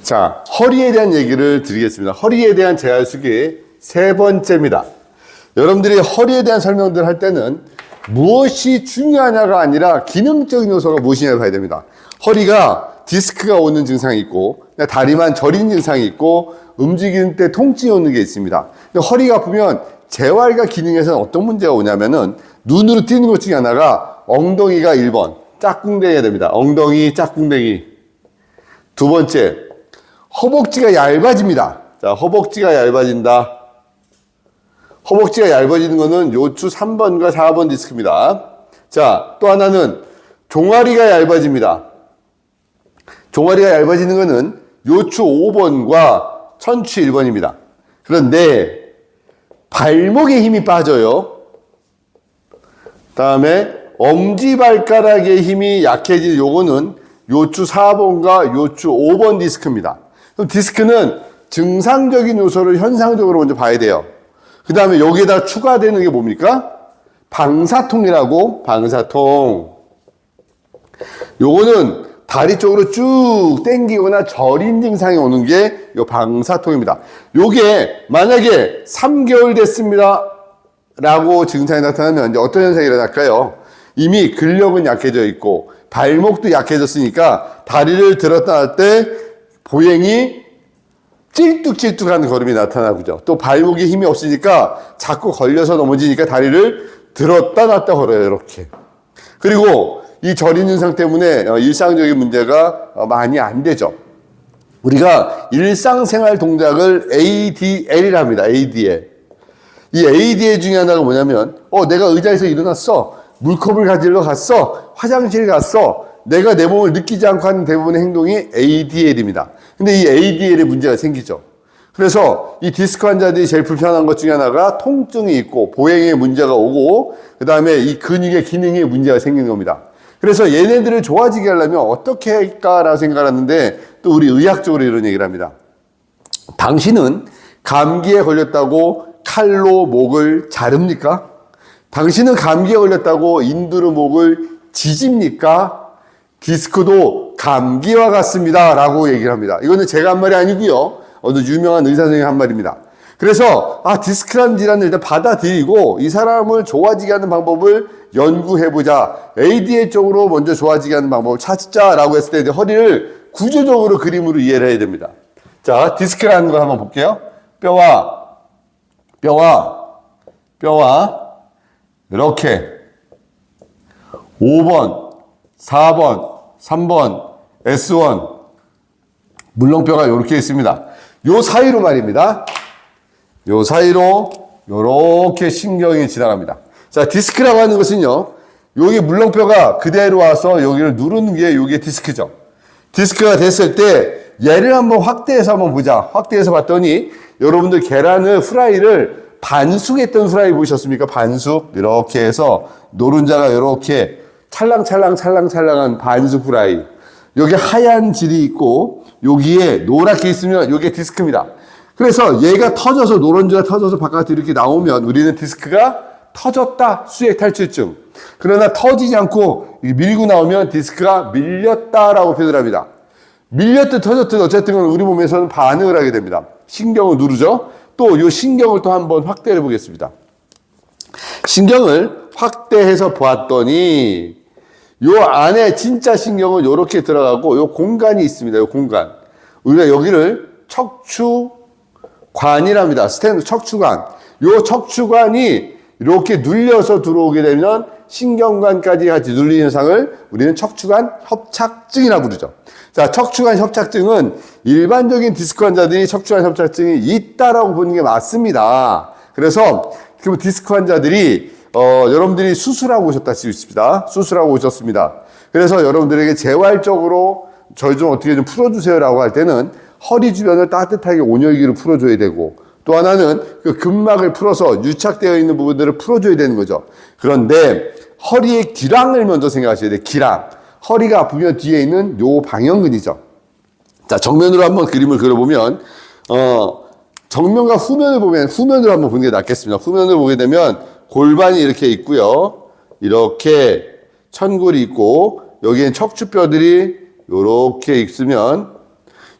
자, 허리에 대한 얘기를 드리겠습니다. 허리에 대한 재활수기 세 번째입니다. 여러분들이 허리에 대한 설명들을 할 때는 무엇이 중요하냐가 아니라 기능적인 요소가 무엇이냐를 봐야 됩니다. 허리가 디스크가 오는 증상이 있고 다리만 저린 증상이 있고 움직이는 때 통증이 오는 게 있습니다. 허리가 아프면 재활과 기능에서는 어떤 문제가 오냐면은 눈으로 띄는 것 중에 하나가 엉덩이가 1번 짝꿍댕이가 됩니다. 엉덩이 짝꿍댕이. 두 번째, 허벅지가 얇아집니다. 자, 허벅지가 얇아진다. 허벅지가 얇아지는 거는 요추 3번과 4번 디스크입니다. 자, 또 하나는 종아리가 얇아집니다. 종아리가 얇아지는 거는 요추 5번과 천추 1번입니다. 그런데 발목에 힘이 빠져요. 다음에 엄지발가락의 힘이 약해질 요거는 요추 4번과 요추 5번 디스크입니다. 그럼 디스크는 증상적인 요소를 현상적으로 먼저 봐야 돼요. 그 다음에 여기에다 추가되는 게 뭡니까? 방사통이라고, 방사통. 요거는 다리 쪽으로 쭉 당기거나 저린 증상이 오는 게 요 방사통입니다. 요게 만약에 3개월 됐습니다 라고 증상이 나타나면 이제 어떤 현상이 일어날까요? 이미 근력은 약해져 있고 발목도 약해졌으니까 다리를 들었다 할 때 보행이 찔뚝찔뚝하는 걸음이 나타나고요. 또 발목에 힘이 없으니까 자꾸 걸려서 넘어지니까 다리를 들었다 놨다 걸어요. 이렇게. 그리고 이 저린 증상 때문에 일상적인 문제가 많이 안 되죠. 우리가 일상생활 동작을 ADL이라 합니다. ADL. 이 ADL 중에 하나가 뭐냐면 내가 의자에서 일어났어. 물컵을 가지러 갔어. 화장실 갔어. 내가 내 몸을 느끼지 않고 하는 대부분의 행동이 ADL입니다. 근데 이 ADL에 문제가 생기죠. 그래서 이 디스크 환자들이 제일 불편한 것 중에 하나가 통증이 있고 보행에 문제가 오고 그 다음에 이 근육의 기능에 문제가 생기는 겁니다. 그래서 얘네들을 좋아지게 하려면 어떻게 할까라고 생각하는데 또 우리 의학적으로 이런 얘기를 합니다. 당신은 감기에 걸렸다고 칼로 목을 자릅니까? 당신은 감기에 걸렸다고 인두로 목을 지집니까? 디스크도 감기와 같습니다 라고 얘기를 합니다. 이거는 제가 한 말이 아니고요. 어느 유명한 의사 선생님이 한 말입니다. 그래서 디스크라는 질환을 일단 받아들이고 이 사람을 좋아지게 하는 방법을 연구해보자. ADL 쪽으로 먼저 좋아지게 하는 방법을 찾자라고 했을 때 이제 허리를 구조적으로 그림으로 이해를 해야 됩니다. 자, 디스크라는 거 한번 볼게요. 뼈와 이렇게 5번, 4번, 3번, S1 물렁뼈가 이렇게 있습니다. 요 사이로 말입니다. 요 사이로 요렇게 신경이 지나갑니다. 자, 디스크라고 하는 것은요. 여기 물렁뼈가 그대로 와서 여기를 누르는 게 요게 디스크죠. 디스크가 됐을 때 얘를 한번 확대해서 한번 보자. 확대해서 봤더니 여러분들 계란을 후라이를 반숙했던 후라이 보셨습니까? 반숙. 이렇게 해서 노른자가 이렇게 찰랑찰랑한 반숙 후라이. 여기 하얀 질이 있고 여기에 노랗게 있으면 여기 디스크입니다. 그래서 얘가 터져서 노른자가 터져서 바깥에 이렇게 나오면 우리는 디스크가 터졌다. 수액 탈출증. 그러나 터지지 않고 밀고 나오면 디스크가 밀렸다라고 표현을 합니다. 밀렸든 터졌든 어쨌든 우리 몸에서는 반응을 하게 됩니다. 신경을 누르죠. 또 이 신경을 또 한번 확대해 보겠습니다. 신경을 확대해서 보았더니 요 안에 진짜 신경은 이렇게 들어가고 요 공간이 있습니다. 요 공간. 우리가 여기를 척추관이랍니다. 척추관. 요 척추관이 이렇게 눌려서 들어오게 되면 신경관까지 같이 눌리는 현상을 우리는 척추관 협착증이라고 부르죠. 자, 척추관 협착증은 일반적인 디스크 환자들이 척추관 협착증이 있다라고 보는 게 맞습니다. 그래서 그 디스크 환자들이 여러분들이 수술하고 오셨다 싶습니다. 수술하고 오셨습니다. 그래서 여러분들에게 재활적으로 저희 좀 어떻게 좀 풀어주세요라고 할 때는 허리 주변을 따뜻하게 온열기로 풀어줘야 되고 또 하나는 그 근막을 풀어서 유착되어 있는 부분들을 풀어줘야 되는 거죠. 그런데 허리의 기랑을 먼저 생각하셔야 돼요. 기랑. 허리가 아프면 뒤에 있는 요 방형근이죠. 자, 정면으로 한번 그림을 그려보면 정면과 후면으로 한번 보는 게 낫겠습니다. 후면을 보게 되면 골반이 이렇게 있고요. 이렇게 천골이 있고 여기엔 척추뼈들이 이렇게 있으면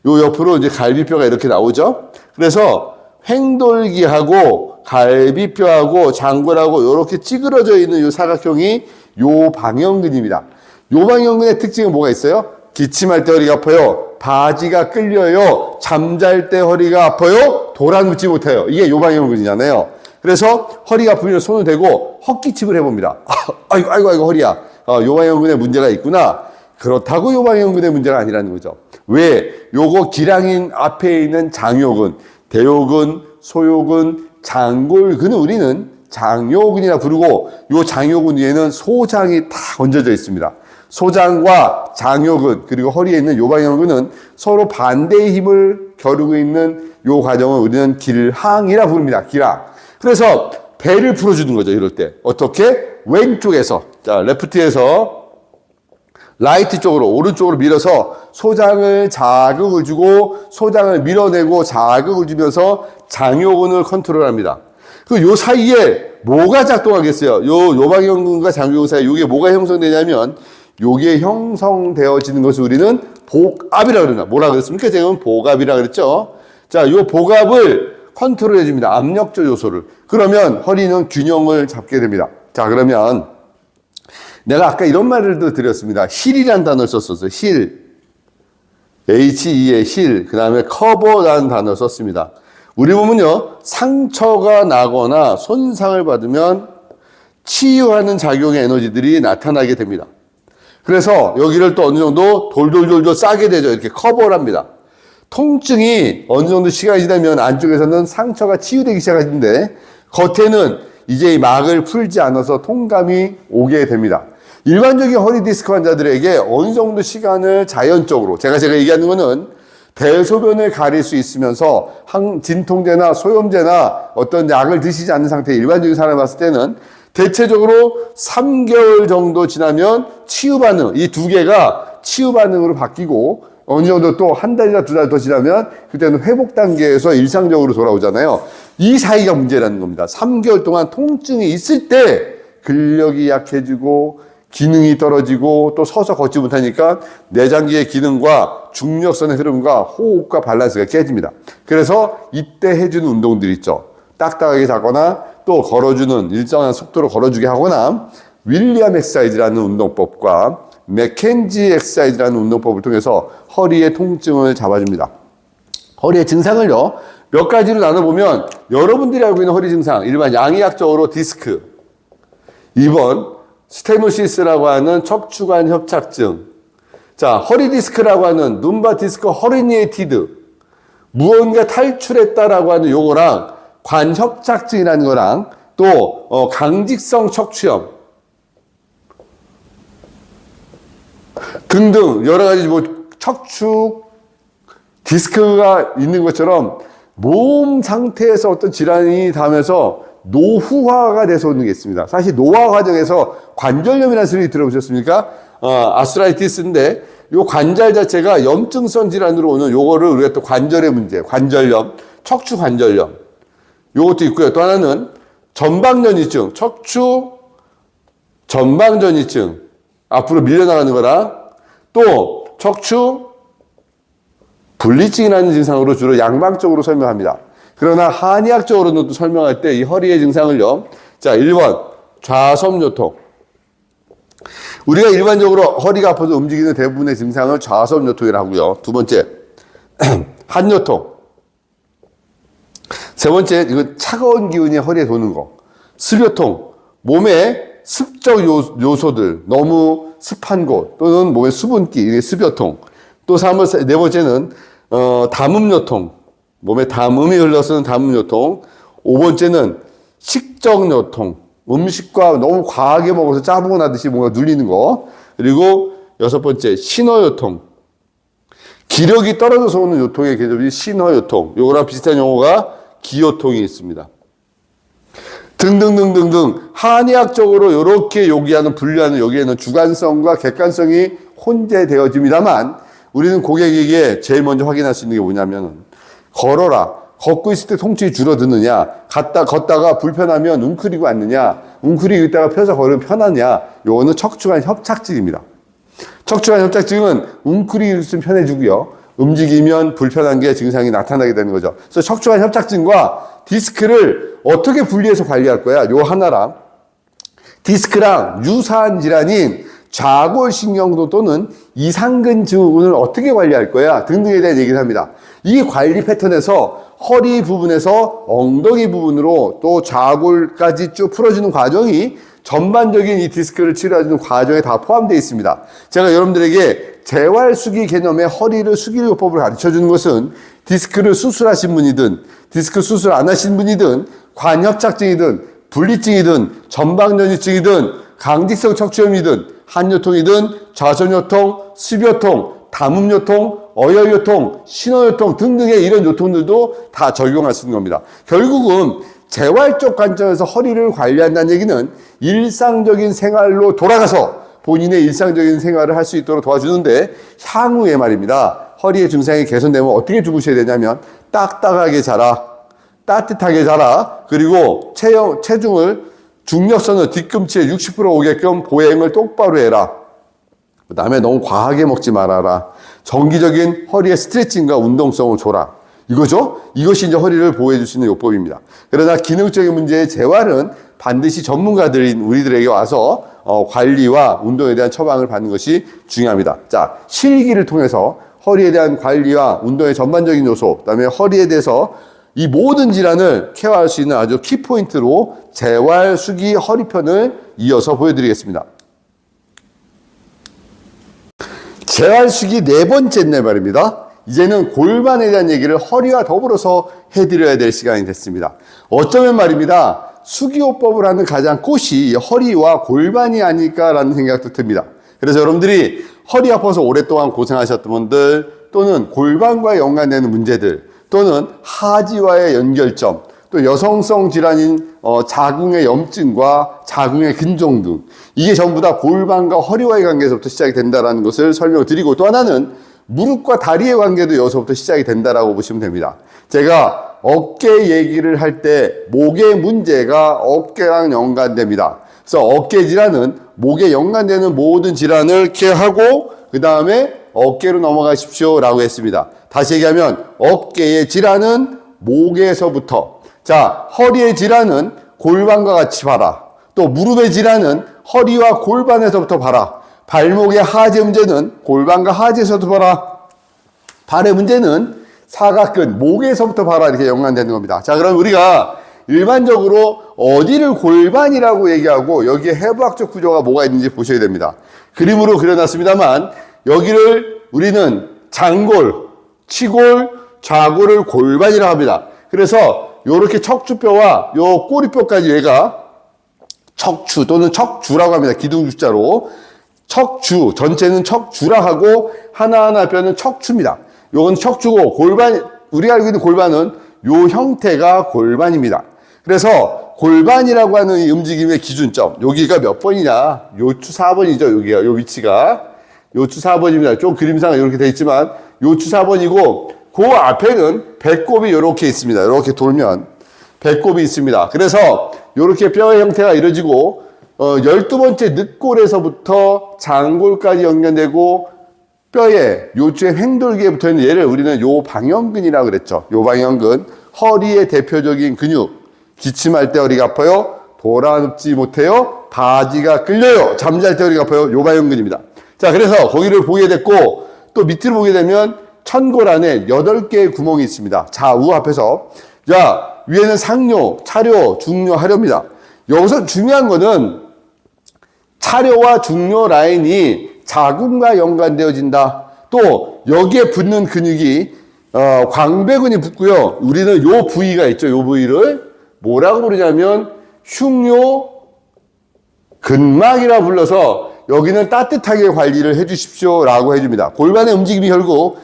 요 옆으로 이제 갈비뼈가 이렇게 나오죠. 그래서 횡돌기하고 갈비뼈하고 장골하고 이렇게 찌그러져 있는 요 사각형이 요방형근입니다. 요방형근의 특징은 뭐가 있어요? 기침할 때 허리가 아파요. 바지가 끌려요. 잠잘 때 허리가 아파요. 돌아눕지 못해요. 이게 요방형근이잖아요. 그래서 허리가 아프면 손을 대고 헛기침을 해봅니다. 아이고 허리야. 요방형근에 문제가 있구나. 그렇다고 요방형근의 문제가 아니라는 거죠. 왜? 요거 기량인 앞에 있는 장요근, 대요근, 소요근, 장골근은 우리는 장요근이라 부르고 요 장요근 위에는 소장이 다 얹어져 있습니다. 소장과 장요근 그리고 허리에 있는 요방형근은 서로 반대의 힘을 겨루고 있는 요 과정을 우리는 길항이라 부릅니다. 길항. 그래서 배를 풀어주는 거죠. 이럴 때 어떻게? 왼쪽에서 자 레프트에서 라이트 쪽으로 오른쪽으로 밀어서 소장을 자극을 주고 소장을 밀어내고 자극을 주면서 장요근을 컨트롤합니다. 그 요 사이에 뭐가 작동하겠어요? 요방형근과 장요근 사이에 요게 뭐가 형성되냐면 요게 형성되어지는 것을 우리는 복압이라고 그러나 뭐라 그랬습니까? 제가 복압이라 그랬죠. 자, 요 복압을 컨트롤해 줍니다. 압력조 요소를. 그러면 허리는 균형을 잡게 됩니다. 자, 그러면 내가 아까 이런 말을 드렸습니다. 힐이라는 단어를 썼었어요. 힐. HE의 힐. 그 다음에 커버라는 단어를 썼습니다. 우리 보면요. 상처가 나거나 손상을 받으면 치유하는 작용의 에너지들이 나타나게 됩니다. 그래서 여기를 또 어느 정도 돌돌돌돌 싸게 되죠. 이렇게 커버를 합니다. 통증이 어느 정도 시간이 지나면 안쪽에서는 상처가 치유되기 시작하는데 겉에는 이제 이 막을 풀지 않아서 통감이 오게 됩니다. 일반적인 허리 디스크 환자들에게 어느 정도 시간을 자연적으로 제가 얘기하는 거는 대소변을 가릴 수 있으면서 진통제나 소염제나 어떤 약을 드시지 않는 상태의 일반적인 사람을 봤을 때는 대체적으로 3개월 정도 지나면 치유 반응, 이 두 개가 치유 반응으로 바뀌고 어느 정도 또 한 달이나 두 달 더 지나면 그때는 회복 단계에서 일상적으로 돌아오잖아요. 이 사이가 문제라는 겁니다. 3개월 동안 통증이 있을 때 근력이 약해지고 기능이 떨어지고 또 서서 걷지 못하니까 내장기의 기능과 중력선의 흐름과 호흡과 밸런스가 깨집니다. 그래서 이때 해주는 운동들 있죠. 딱딱하게 자거나 또 걸어주는 일정한 속도로 걸어주게 하거나 윌리엄 엑서사이즈라는 운동법과 맥켄지 엑서사이즈라는 운동법을 통해서 허리의 통증을 잡아줍니다. 허리의 증상을요 몇 가지로 나눠보면 여러분들이 알고 있는 허리 증상 일반 양의학적으로 디스크 2번 스테노시스라고 하는 척추관 협착증 자 허리 디스크라고 하는 룸바 디스크 허리니에이티드 무언가 탈출했다라고 하는 요거랑 관협착증이라는 거랑 또 강직성 척추염 등등 여러 가지 뭐 척추 디스크가 있는 것처럼 몸 상태에서 어떤 질환이 닿으면서 노후화가 돼서 오는 게 있습니다. 사실 노화 과정에서 관절염이라는 소리 들어보셨습니까? 아스트라이티스인데 요 관절 자체가 염증성 질환으로 오는 요거를 우리가 또 관절의 문제, 관절염, 척추 관절염 요것도 있고요. 또 하나는 전방전이증, 척추 전방전이증 앞으로 밀려나가는 거랑 또 척추 분리증이라는 증상으로 주로 양방적으로 설명합니다. 그러나 한의학적으로는 또 설명할 때 이 허리의 증상을요. 자, 1번 좌섬요통. 우리가 일반적으로 허리가 아파서 움직이는 대부분의 증상을 좌섬요통이라고 하고요. 두 번째 한요통. 세 번째 이거 차가운 기운이 허리에 도는 거. 습요통. 몸에 습적 요소들 너무 습한 곳 또는 몸에 수분기 이게 습요통. 또 네 번째는 담음요통. 몸에 담음이 흘러서는 담음요통. 5번째는 식적요통. 음식과 너무 과하게 먹어서 짜보고 나듯이 뭔가 눌리는 거. 그리고 6번째 신어요통. 기력이 떨어져서 오는 요통의 개념이 신어요통. 요거랑 비슷한 용어가 기요통이 있습니다. 등등등등등 한의학적으로 이렇게 분류하는 여기에는 주관성과 객관성이 혼재되어집니다만 우리는 고객에게 제일 먼저 확인할 수 있는 게 뭐냐면 걸어라. 걷고 있을 때 통증이 줄어드느냐 걷다가 불편하면 웅크리고 앉느냐 웅크리고 있다가 펴서 걸으면 편하냐 요거는 척추관 협착증입니다. 척추관 협착증은 웅크리고 있으면 편해지고요. 움직이면 불편한 게 증상이 나타나게 되는 거죠. 그래서 척추관 협착증과 디스크를 어떻게 분리해서 관리할 거야? 요 하나랑 디스크랑 유사한 질환인 좌골신경도 또는 이상근 증후군을 어떻게 관리할 거야? 등등에 대한 얘기를 합니다. 이 관리 패턴에서 허리 부분에서 엉덩이 부분으로 또 좌골까지 쭉 풀어주는 과정이 전반적인 이 디스크를 치료해주는 과정에 다 포함되어 있습니다. 제가 여러분들에게 재활수기 개념의 허리를 숙일 요법을 가르쳐주는 것은 디스크를 수술하신 분이든 디스크 수술 안 하신 분이든 관협착증이든 분리증이든 전방전이증이든 강직성 척추염이든 한요통이든 좌선요통, 습요통, 담음요통, 어혈요통, 신호요통 등등의 이런 요통들도 다 적용할 수 있는 겁니다. 결국은 재활적 관점에서 허리를 관리한다는 얘기는 일상적인 생활로 돌아가서 본인의 일상적인 생활을 할 수 있도록 도와주는데 향후에 말입니다. 허리의 증상이 개선되면 어떻게 주무셔야 되냐면 딱딱하게 자라, 따뜻하게 자라, 그리고 체중을 중력선을 뒤꿈치에 60% 오게끔 보행을 똑바로 해라. 그 다음에 너무 과하게 먹지 말아라. 정기적인 허리의 스트레칭과 운동성을 줘라. 이거죠? 이것이 이제 허리를 보호해 줄 수 있는 요법입니다. 그러나 기능적인 문제의 재활은 반드시 전문가들인 우리들에게 와서 관리와 운동에 대한 처방을 받는 것이 중요합니다. 자, 실기를 통해서 허리에 대한 관리와 운동의 전반적인 요소, 그다음에 허리에 대해서 이 모든 질환을 케어할 수 있는 아주 키포인트로 재활, 수기, 허리편을 이어서 보여드리겠습니다. 재활, 수기 네 번째인데 말입니다. 이제는 골반에 대한 얘기를 허리와 더불어서 해드려야 될 시간이 됐습니다. 어쩌면 말입니다. 수기요법을 하는 가장 꽃이 허리와 골반이 아닐까라는 생각도 듭니다. 그래서 여러분들이 허리 아파서 오랫동안 고생하셨던 분들 또는 골반과 연관되는 문제들 또는 하지와의 연결점 또 여성성 질환인 자궁의 염증과 자궁의 근종 등 이게 전부 다 골반과 허리와의 관계에서부터 시작이 된다는 것을 설명을 드리고 또 하나는 무릎과 다리의 관계도 여기서부터 시작이 된다라고 보시면 됩니다. 제가 어깨 얘기를 할 때 목의 문제가 어깨랑 연관됩니다. 그래서 어깨 질환은 목에 연관되는 모든 질환을 케어하고 그 다음에 어깨로 넘어가십시오 라고 했습니다. 다시 얘기하면 어깨의 질환은 목에서부터, 자, 허리의 질환은 골반과 같이 봐라. 또 무릎의 질환은 허리와 골반에서부터 봐라. 발목의 하지 문제는 골반과 하지에서도 봐라. 발의 문제는 사각근, 목에서부터 봐라. 이렇게 연관되는 겁니다. 자, 그럼 우리가 일반적으로 어디를 골반이라고 얘기하고 여기에 해부학적 구조가 뭐가 있는지 보셔야 됩니다. 그림으로 그려놨습니다만 여기를 우리는 장골, 치골, 좌골을 골반이라고 합니다. 그래서 이렇게 척추뼈와 요 꼬리뼈까지 얘가 척추 또는 척주라고 합니다. 기둥주자로. 척주, 전체는 척주라 하고 하나하나 뼈는 척추입니다. 요건 척추고 골반, 우리가 알고 있는 골반은 요 형태가 골반입니다. 그래서 골반이라고 하는 이 움직임의 기준점, 여기가 몇 번이냐? 요추 4번이죠. 여기가, 요 위치가. 요추 4번입니다. 좀 그림상 이렇게 돼 있지만 요추 4번이고 그 앞에는 배꼽이 이렇게 있습니다. 이렇게 돌면 배꼽이 있습니다. 그래서 이렇게 뼈의 형태가 이루어지고 12번째 늑골에서부터 장골까지 연결되고 뼈에 요추의 횡돌기에 붙어있는 얘를 우리는 요방형근이라고 그랬죠. 요방형근, 허리의 대표적인 근육. 기침할 때 허리가 아파요. 돌아눕지 못해요. 바지가 끌려요. 잠잘 때 허리가 아파요. 요방형근입니다. 자, 그래서 거기를 보게 됐고 또 밑으로 보게 되면 천골 안에 8개의 구멍이 있습니다. 좌우 앞에서. 자, 위에는 상뇨, 차뇨, 중뇨, 하뇨입니다. 여기서 중요한 거는 차뇨와 중뇨 라인이 자궁과 연관되어진다. 또 여기에 붙는 근육이 광배근이 붙고요. 우리는 요 부위가 있죠. 요 부위를 뭐라고 부르냐면 흉뇨 근막이라 불러서 여기는 따뜻하게 관리를 해주십시오 라고 해줍니다. 골반의 움직임이 결국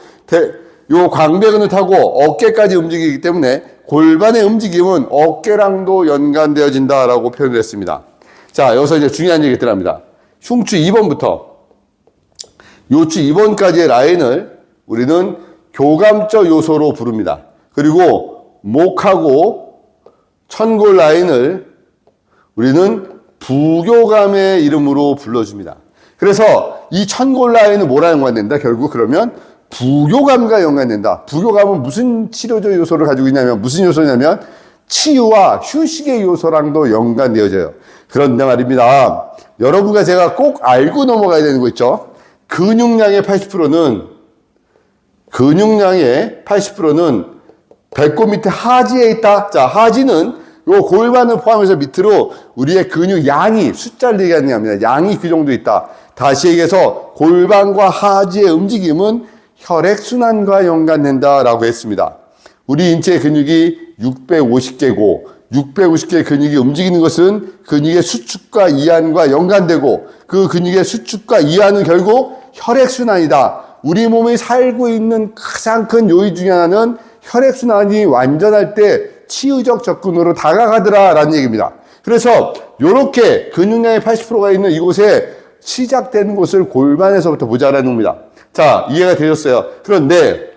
요 광배근을 타고 어깨까지 움직이기 때문에 골반의 움직임은 어깨랑도 연관되어진다라고 표현을 했습니다. 자, 여기서 이제 중요한 얘기 들어갑니다. 흉추 2번부터 요추 2번까지의 라인을 우리는 교감적 요소로 부릅니다. 그리고 목하고 천골 라인을 우리는 부교감의 이름으로 불러줍니다. 그래서 이 천골 라인은 뭐랑 연관된다? 결국 그러면 부교감과 연관된다. 부교감은 무슨 치료적 요소를 가지고 있냐면, 무슨 요소냐면 치유와 휴식의 요소랑도 연관되어져요. 그런데 말입니다. 여러분과 제가 꼭 알고 넘어가야 되는 거 있죠. 근육량의 80%는 배꼽 밑에 하지에 있다. 자, 하지는 요 골반을 포함해서 밑으로 우리의 근육 양이, 숫자를 얘기하는 게 아닙니다. 양이 그 정도 있다. 다시 얘기해서 골반과 하지의 움직임은 혈액순환과 연관된다라고 했습니다. 우리 인체 근육이 650개고 650개의 근육이 움직이는 것은 근육의 수축과 이완과 연관되고 그 근육의 수축과 이완은 결국 혈액순환이다. 우리 몸이 살고 있는 가장 큰 요인 중에 하나는 혈액순환이 완전할 때 치유적 접근으로 다가가더라라는 얘기입니다. 그래서 이렇게 근육량의 80%가 있는 이곳에 시작되는 곳을 골반에서부터 보자라는 겁니다. 자, 이해가 되셨어요? 그런데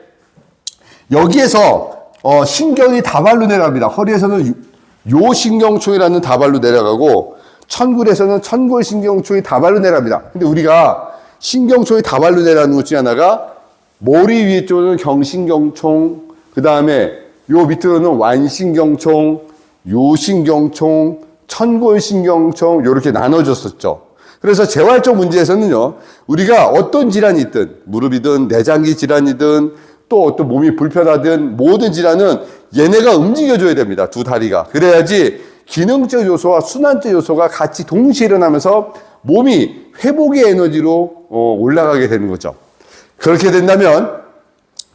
여기에서 신경이 다발로 내려갑니다. 허리에서는 요신경총이라는 다발로 내려가고 천골에서는 천골신경총이 다발로 내려갑니다. 근데 우리가 신경총이 다발로 내려가는 것 중에 하나가 머리 위에 쪽은 경신경총, 그 다음에 요 밑으로는 완신경총, 요신경총, 천골신경총 이렇게 나눠졌었죠. 그래서 재활적 문제에서는요, 우리가 어떤 질환이 있든 무릎이든 내장기 질환이든 또 어떤 몸이 불편하든 모든 질환은 얘네가 움직여줘야 됩니다. 두 다리가. 그래야지 기능적 요소와 순환적 요소가 같이 동시에 일어나면서 몸이 회복의 에너지로 올라가게 되는 거죠. 그렇게 된다면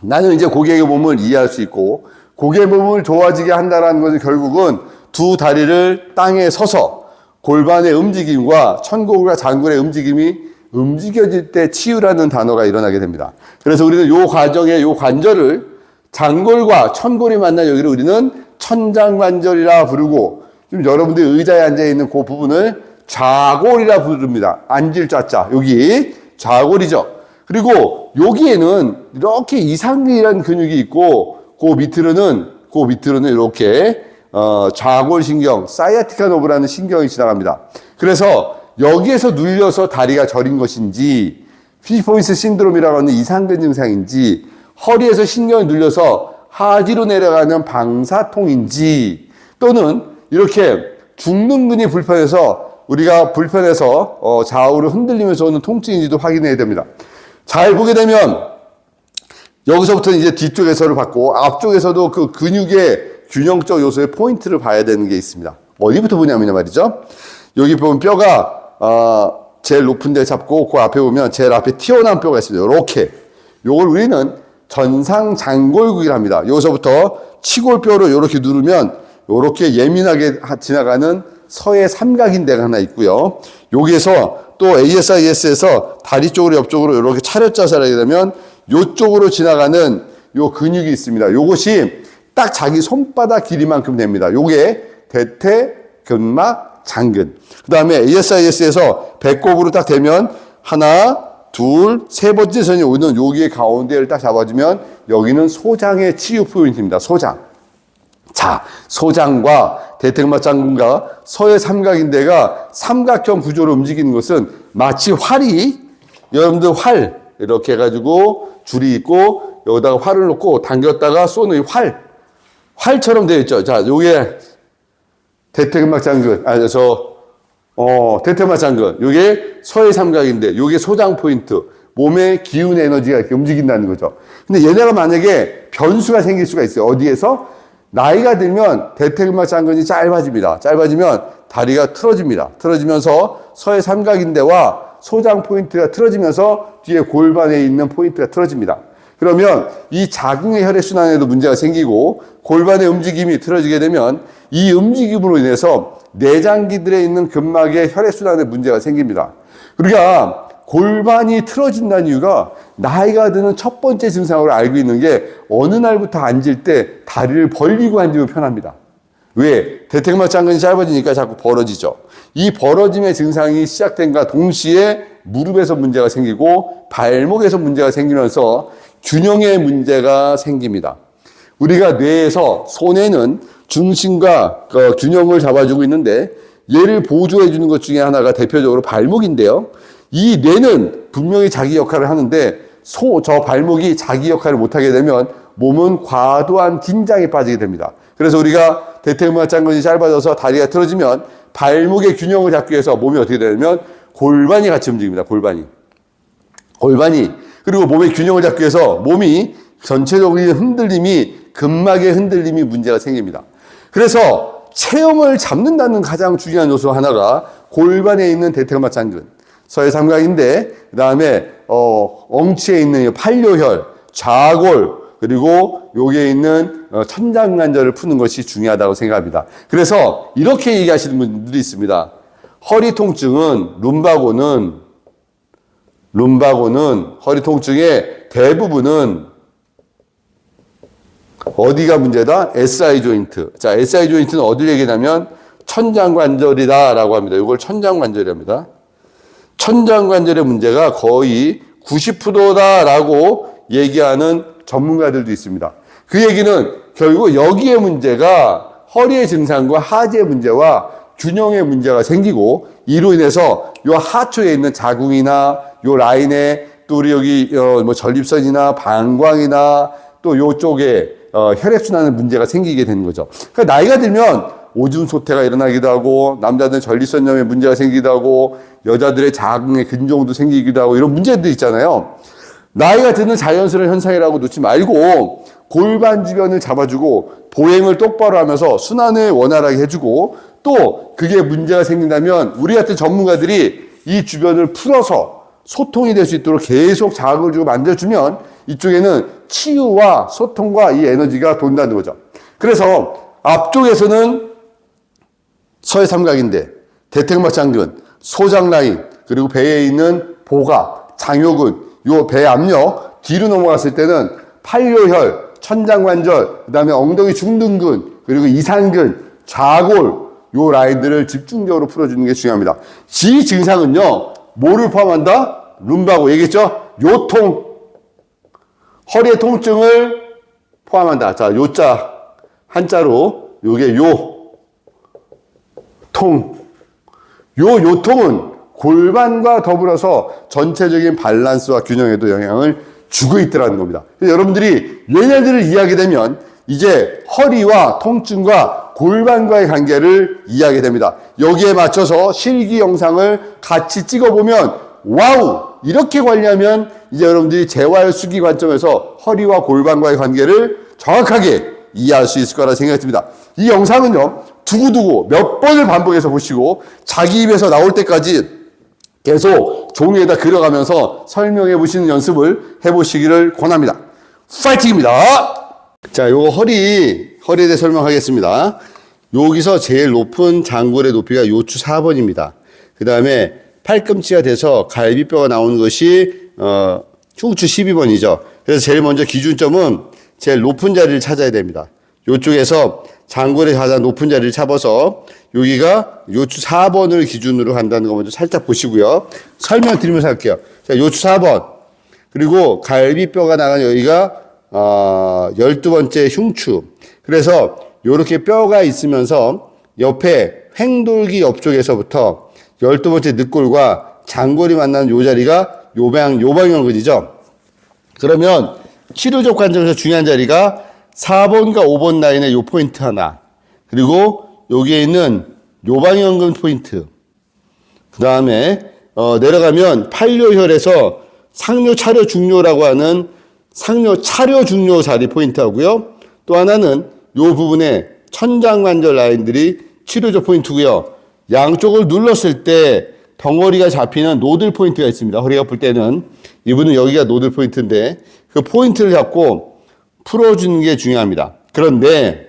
나는 이제 고객의 몸을 이해할 수 있고 고객의 몸을 좋아지게 한다는 것은 결국은 두 다리를 땅에 서서 골반의 움직임과 천골과 장골의 움직임이 움직여질 때 치유라는 단어가 일어나게 됩니다. 그래서 우리는 요 과정에 요 관절을 장골과 천골이 만난 여기를 우리는 천장관절이라 부르고 지금 여러분들이 의자에 앉아있는 그 부분을 좌골이라 부릅니다. 앉을 좌자. 여기 좌골이죠. 그리고 여기에는 이렇게 이상근이라는 근육이 있고 그 밑으로는 이렇게 좌골신경, 사이아티카 노브라는 신경이 지나갑니다. 그래서 여기에서 눌려서 다리가 저린 것인지 피시포이스 신드롬이라고 하는 이상근 증상인지 허리에서 신경이 눌려서 하지로 내려가는 방사통인지 또는 이렇게 중둔근이 불편해서 좌우로 흔들리면서 오는 통증인지도 확인해야 됩니다. 잘 보게 되면 여기서부터는 이제 뒤쪽에서를 받고 앞쪽에서도 그 근육의 균형적 요소의 포인트를 봐야 되는 게 있습니다. 어디부터 보냐면요 말이죠. 여기 보면 뼈가 제일 높은 데 잡고 그 앞에 보면 제일 앞에 튀어나온 뼈가 있습니다. 이렇게. 요걸 우리는 전상장골국이라 합니다. 여기서부터 치골뼈로 이렇게 누르면 이렇게 예민하게 지나가는 서해 삼각인대가 하나 있고요. 여기에서 또 ASIS에서 다리 쪽으로 옆쪽으로 이렇게 차렷 자세를 하게 되면 이쪽으로 지나가는 요 근육이 있습니다. 요것이 딱 자기 손바닥 길이만큼 됩니다. 요게 대퇴, 근막, 장근. 그 다음에 ASIS에서 배꼽으로 딱 되면 하나, 둘, 세 번째 선이 오는 여기의 가운데를 딱 잡아주면 여기는 소장의 치유 포인트입니다. 소장. 자, 소장과 대퇴근막 장근과 서해 삼각인대가 삼각형 구조로 움직이는 것은 마치 활이 여러분들 활 이렇게 해가지고 줄이 있고 여기다가 활을 놓고 당겼다가 쏘는 활처럼 되어 있죠. 자, 요게 대퇴근막 장근, 대퇴근막 장근. 요게 서해 삼각인대, 요게 소장 포인트. 몸의 기운 에너지가 이렇게 움직인다는 거죠. 근데 얘네가 만약에 변수가 생길 수가 있어요. 어디에서? 나이가 들면 대퇴근막 장근이 짧아집니다. 짧아지면 다리가 틀어집니다. 틀어지면서 서해 삼각인대와 소장 포인트가 틀어지면서 뒤에 골반에 있는 포인트가 틀어집니다. 그러면 이 자궁의 혈액순환에도 문제가 생기고 골반의 움직임이 틀어지게 되면 이 움직임으로 인해서 내장기들에 있는 근막의 혈액순환에 문제가 생깁니다. 우리가 골반이 틀어진다는 이유가 나이가 드는 첫 번째 증상으로 알고 있는 게 어느 날부터 앉을 때 다리를 벌리고 앉으면 편합니다. 왜? 대퇴근막 장근이 짧아지니까 자꾸 벌어지죠. 이 벌어짐의 증상이 시작된과 동시에 무릎에서 문제가 생기고 발목에서 문제가 생기면서 균형에 문제가 생깁니다. 우리가 뇌에서 손에는 중심과 균형을 잡아주고 있는데 얘를 보조해 주는 것 중에 하나가 대표적으로 발목인데요. 이 뇌는 분명히 자기 역할을 하는데 저 발목이 자기 역할을 못하게 되면 몸은 과도한 긴장에 빠지게 됩니다. 그래서 우리가 대퇴근막장근이 짧아져서 다리가 틀어지면 발목의 균형을 잡기 위해서 몸이 어떻게 되냐면 골반이 같이 움직입니다. 골반이. 그리고 몸의 균형을 잡기 위해서 몸이 전체적인 흔들림이, 근막의 흔들림이 문제가 생깁니다. 그래서 체형을 잡는다는 가장 중요한 요소 하나가 골반에 있는 대퇴근막장근, 서해삼각인대, 그 다음에 엉치에 있는 팔요혈, 좌골, 그리고 여기에 있는 천장관절을 푸는 것이 중요하다고 생각합니다. 그래서 이렇게 얘기하시는 분들이 있습니다. 허리 통증은 룸바고는 허리 통증의 대부분은 어디가 문제다? SI 조인트. 자, SI 조인트는 어디를 얘기하냐면 천장관절이다라고 합니다. 이걸 천장관절이랍니다. 천장관절의 문제가 거의 90%다라고 얘기하는 전문가들도 있습니다. 그 얘기는 결국 여기에 문제가 허리의 증상과 하지의 문제와 균형의 문제가 생기고, 이로 인해서 요 하초에 있는 자궁이나 요 라인에 또 우리 여기 뭐 전립선이나 방광이나 또 요쪽에 혈액순환의 문제가 생기게 되는 거죠. 그러니까 나이가 들면 오줌 소태가 일어나기도 하고, 남자들은 전립선염에 문제가 생기기도 하고, 여자들의 자궁의 근종도 생기기도 하고, 이런 문제들이 있잖아요. 나이가 드는 자연스러운 현상이라고 놓지 말고 골반 주변을 잡아주고 보행을 똑바로 하면서 순환을 원활하게 해주고, 또 그게 문제가 생긴다면 우리 같은 전문가들이 이 주변을 풀어서 소통이 될 수 있도록 계속 자극을 주고 만들어주면 이쪽에는 치유와 소통과 이 에너지가 돈다는 거죠. 그래서 앞쪽에서는 서해삼각인대, 대퇴근막장근, 소장라인, 그리고 배에 있는 보가, 장요근, 요 배 압력, 뒤로 넘어갔을 때는 팔요혈, 천장관절, 그 다음에 엉덩이 중둔근, 그리고 이산근, 좌골, 요 라인들을 집중적으로 풀어주는 게 중요합니다. 이 증상은요, 뭐를 포함한다? 룸바고 얘기했죠? 요통, 허리의 통증을 포함한다. 자, 요자 한자로 요게 요통은 골반과 더불어서 전체적인 밸런스와 균형에도 영향을 주고 있더라는 겁니다. 여러분들이 얘네들을 이해하게 되면 이제 허리와 통증과 골반과의 관계를 이해하게 됩니다. 여기에 맞춰서 실기 영상을 같이 찍어보면 와우! 이렇게 관리하면 이제 여러분들이 재활 수기 관점에서 허리와 골반과의 관계를 정확하게 이해할 수 있을 거라 생각이 듭니다. 이 영상은요, 두고두고 몇 번을 반복해서 보시고 자기 입에서 나올 때까지 계속 종이에다 그려가면서 설명해 보시는 연습을 해보시기를 권합니다. 파이팅입니다! 자, 요거 허리에 대해 설명하겠습니다. 여기서 제일 높은 장골의 높이가 요추 4번입니다. 그 다음에 팔꿈치가 돼서 갈비뼈가 나오는 것이 흉추 12번이죠. 그래서 제일 먼저 기준점은 제일 높은 자리를 찾아야 됩니다. 요쪽에서 장골의 가장 높은 자리를 잡아서 여기가 요추 4번을 기준으로 한다는 거 먼저 살짝 보시고요. 설명드리면서 할게요. 자, 요추 4번. 그리고 갈비뼈가 나간 여기가 12번째 흉추. 그래서 요렇게 뼈가 있으면서 옆에 횡돌기 옆쪽에서부터 12번째 늑골과 장골이 만나는 요 자리가 요방형근이죠. 그러면 치료적 관점에서 중요한 자리가 4번과 5번 라인의 요 포인트 하나, 그리고 여기에 있는 요방형근 포인트, 그 다음에 내려가면 팔요혈에서 상뇨 차려 중뇨라고 하는 상뇨 차려 중뇨 자리 포인트 하고요. 또 하나는 요 부분에 천장관절 라인들이 치료적 포인트고요. 양쪽을 눌렀을 때 덩어리가 잡히는 노들 포인트가 있습니다. 허리가 아플 때는 이분은 여기가 노들 포인트인데 그 포인트를 잡고 풀어주는 게 중요합니다. 그런데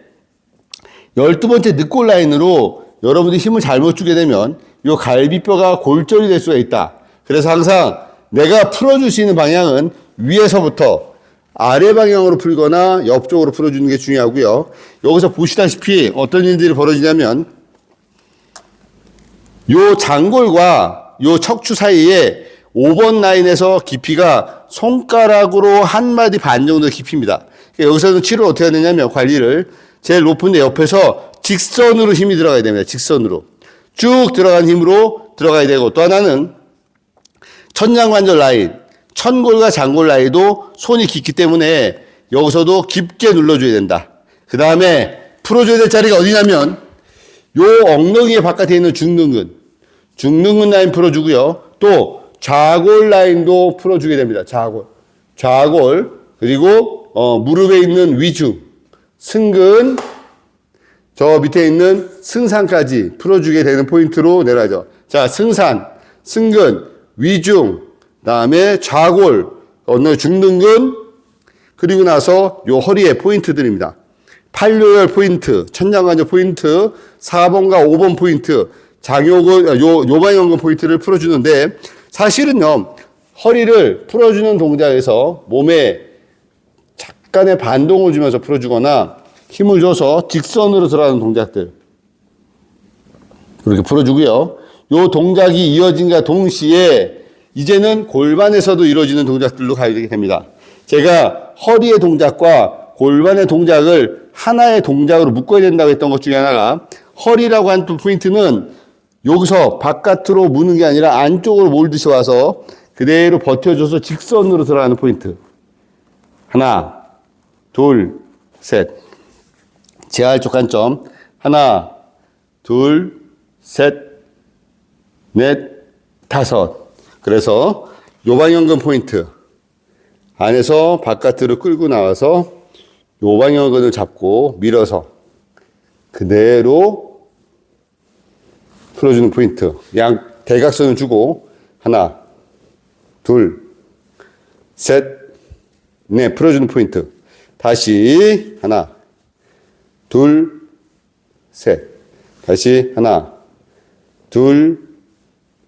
12번째 늑골 라인으로 여러분들이 힘을 잘못 주게 되면 이 갈비뼈가 골절이 될 수가 있다. 그래서 항상 내가 풀어줄 수 있는 방향은 위에서부터 아래 방향으로 풀거나 옆쪽으로 풀어주는 게 중요하고요. 여기서 보시다시피 어떤 일들이 벌어지냐면 요 장골과 요 척추 사이에 5번 라인에서 깊이가 손가락으로 한 마디 반 정도 깊이입니다. 여기서는 치료를 어떻게 하느냐면 관리를 제일 높은데 옆에서 직선으로 힘이 들어가야 됩니다. 직선으로. 쭉 들어간 힘으로 들어가야 되고, 또 하나는 천장관절 라인, 천골과 장골 라인도 손이 깊기 때문에 여기서도 깊게 눌러줘야 된다. 그 다음에 풀어줘야 될 자리가 어디냐면 요 엉덩이의 바깥에 있는 중둔근 라인 풀어주고요. 또 좌골 라인도 풀어주게 됩니다. 좌골 그리고 무릎에 있는 위중, 승근, 저 밑에 있는 승산까지 풀어주게 되는 포인트로 내려가죠. 자, 승산, 승근, 위중, 그다음에 좌골, 중둔근, 그리고 나서 요 허리의 포인트들입니다. 팔요열 포인트, 천장관절 포인트, 4번과 5번 포인트, 요방연근 포인트를 풀어주는데 사실은요, 허리를 풀어주는 동작에서 몸에 약간의 반동을 주면서 풀어주거나 힘을 줘서 직선으로 들어가는 동작들 이렇게 풀어주고요. 요 동작이 이어진과 동시에 이제는 골반에서도 이루어지는 동작들로 가게 됩니다. 제가 허리의 동작과 골반의 동작을 하나의 동작으로 묶어야 된다고 했던 것 중에 하나가 허리라고 하는 또 포인트는 여기서 바깥으로 무는 게 아니라 안쪽으로 몰듯이 와서 그대로 버텨줘서 직선으로 들어가는 포인트. 하나, 둘, 셋. 재활 쪽 관점. 하나, 둘, 셋, 넷, 다섯. 그래서 요방연근 포인트. 안에서 바깥으로 끌고 나와서 요방연근을 잡고 밀어서 그대로 풀어주는 포인트. 대각선을 주고 하나, 둘, 셋, 넷 풀어주는 포인트. 다시 하나, 둘, 셋. 다시 하나, 둘,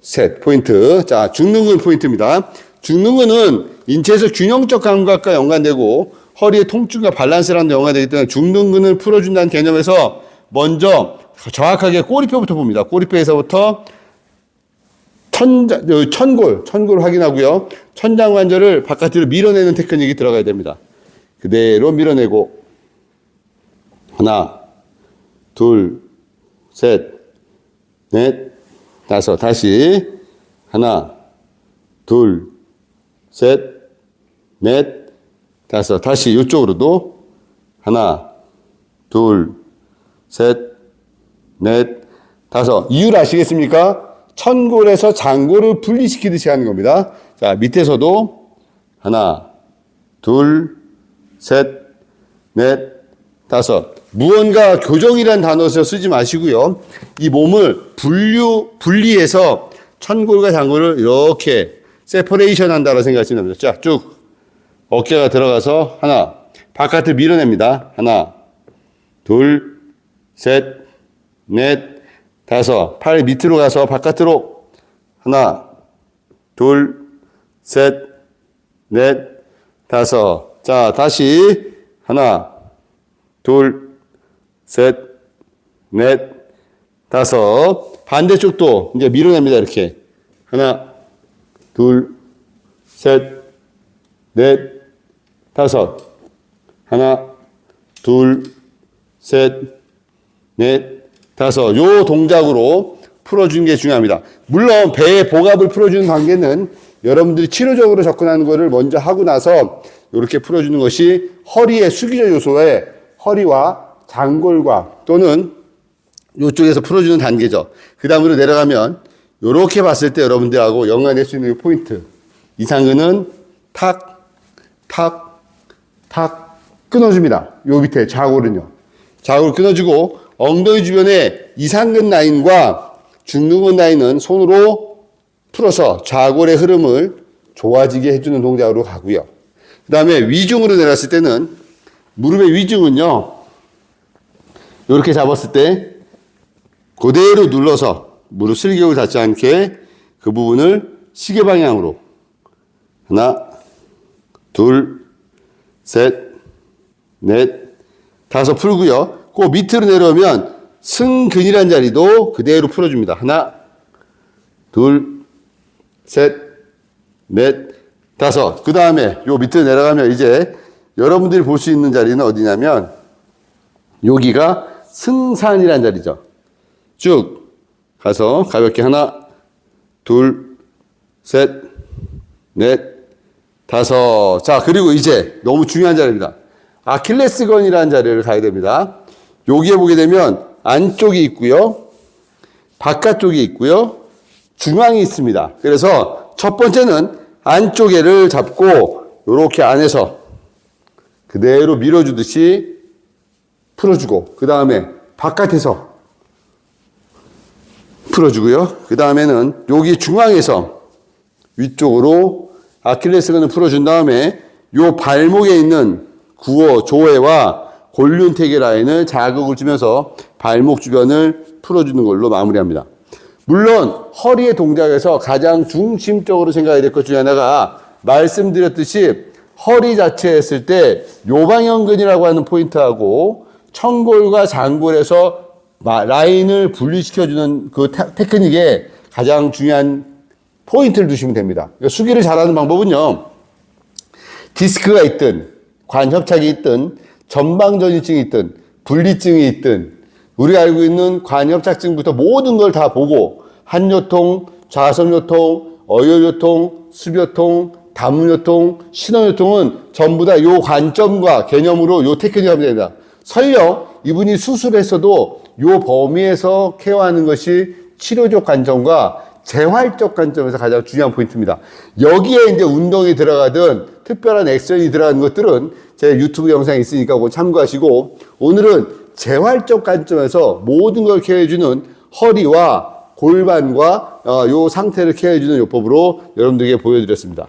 셋. 포인트. 자, 중둔근 포인트입니다. 중둔근은 인체에서 균형적 감각과 연관되고 허리의 통증과 밸런스랑 연관되기 때문에 중둔근을 풀어준다는 개념에서 먼저 정확하게 꼬리뼈부터 봅니다. 꼬리뼈에서부터 천골 확인하고요. 천장관절을 바깥으로 밀어내는 테크닉이 들어가야 됩니다. 그대로 밀어내고 하나, 둘, 셋, 넷, 다섯. 다시 하나, 둘, 셋, 넷, 다섯. 다시 이쪽으로도 하나, 둘, 셋, 넷, 다섯. 이유를 아시겠습니까? 천골에서 장골을 분리시키듯이 하는 겁니다. 자, 밑에서도 하나, 둘, 셋, 넷, 다섯. 무언가 교정이라는 단어를 쓰지 마시고요. 이 몸을 분리해서 천골과 장골을 이렇게 세퍼레이션 한다고 생각하시면 됩니다. 자, 쭉 어깨가 들어가서 하나, 바깥을 밀어냅니다. 하나, 둘, 셋, 넷, 다섯. 팔 밑으로 가서 바깥으로 하나, 둘, 셋, 넷, 다섯. 자, 다시 하나, 둘, 셋, 넷, 다섯. 반대쪽도 이제 밀어냅니다. 이렇게 하나, 둘, 셋, 넷, 다섯. 하나, 둘, 셋, 넷, 다섯. 요 동작으로 풀어주는 게 중요합니다. 물론 배의 복압을 풀어주는 단계는 여러분들이 치료적으로 접근하는 것을 먼저 하고 나서 이렇게 풀어주는 것이 허리의 수기적 요소에 허리와 장골과 또는 이쪽에서 풀어주는 단계죠. 그 다음으로 내려가면 이렇게 봤을 때 여러분들하고 연관될 수 있는 포인트. 이상근은 탁, 탁, 탁 끊어줍니다. 요 밑에 좌골은요. 좌골 끊어주고 엉덩이 주변에 이상근 라인과 중둔근 라인은 손으로 풀어서 좌골의 흐름을 좋아지게 해주는 동작으로 가고요. 그 다음에 위중으로 내렸을 때는 무릎의 위중은요. 이렇게 잡았을 때 그대로 눌러서 무릎 슬개골 닿지 않게 그 부분을 시계 방향으로 하나, 둘, 셋, 넷, 다섯 풀고요. 그 밑으로 내려오면 승근이라는 자리도 그대로 풀어줍니다. 하나, 둘, 셋, 넷, 다섯. 그 다음에 요 밑으로 내려가면 이제 여러분들이 볼 수 있는 자리는 어디냐면 여기가 승산이라는 자리죠. 쭉 가서 가볍게 하나, 둘, 셋, 넷, 5. 자, 그리고 이제 너무 중요한 자리입니다. 아킬레스건이라는 자리를 가야 됩니다. 여기에 보게 되면 안쪽이 있고요. 바깥쪽이 있고요. 중앙이 있습니다. 그래서 첫 번째는 안쪽에를 잡고 이렇게 안에서 그대로 밀어주듯이 풀어주고, 그 다음에 바깥에서 풀어주고요. 그 다음에는 여기 중앙에서 위쪽으로 아킬레스건을 풀어준 다음에 요 발목에 있는 구어 조회와 골륜태계 라인을 자극을 주면서 발목 주변을 풀어주는 걸로 마무리합니다. 물론 허리의 동작에서 가장 중심적으로 생각해야 될 것 중에 하나가 말씀드렸듯이 허리 자체에 했을 때 요방형근이라고 하는 포인트하고 청골과 장골에서 라인을 분리시켜주는 그 테크닉에 가장 중요한 포인트를 두시면 됩니다. 그러니까 수기를 잘하는 방법은요, 디스크가 있든 관협착이 있든 전방전이증이 있든 분리증이 있든 우리가 알고 있는 관협착증부터 모든 걸 다 보고 한요통, 좌선요통, 어혈요통, 수교통, 담요통, 신원요통은 전부 다 요 관점과 개념으로 요 테크닉을 하면 됩니다. 설령 이분이 수술했어도 요 범위에서 케어하는 것이 치료적 관점과 재활적 관점에서 가장 중요한 포인트입니다. 여기에 이제 운동이 들어가든 특별한 액션이 들어가는 것들은 제 유튜브 영상이 있으니까 그거 참고하시고, 오늘은 재활적 관점에서 모든 걸 케어해주는 허리와 골반과 요 상태를 케어해주는 요법으로 여러분들에게 보여드렸습니다.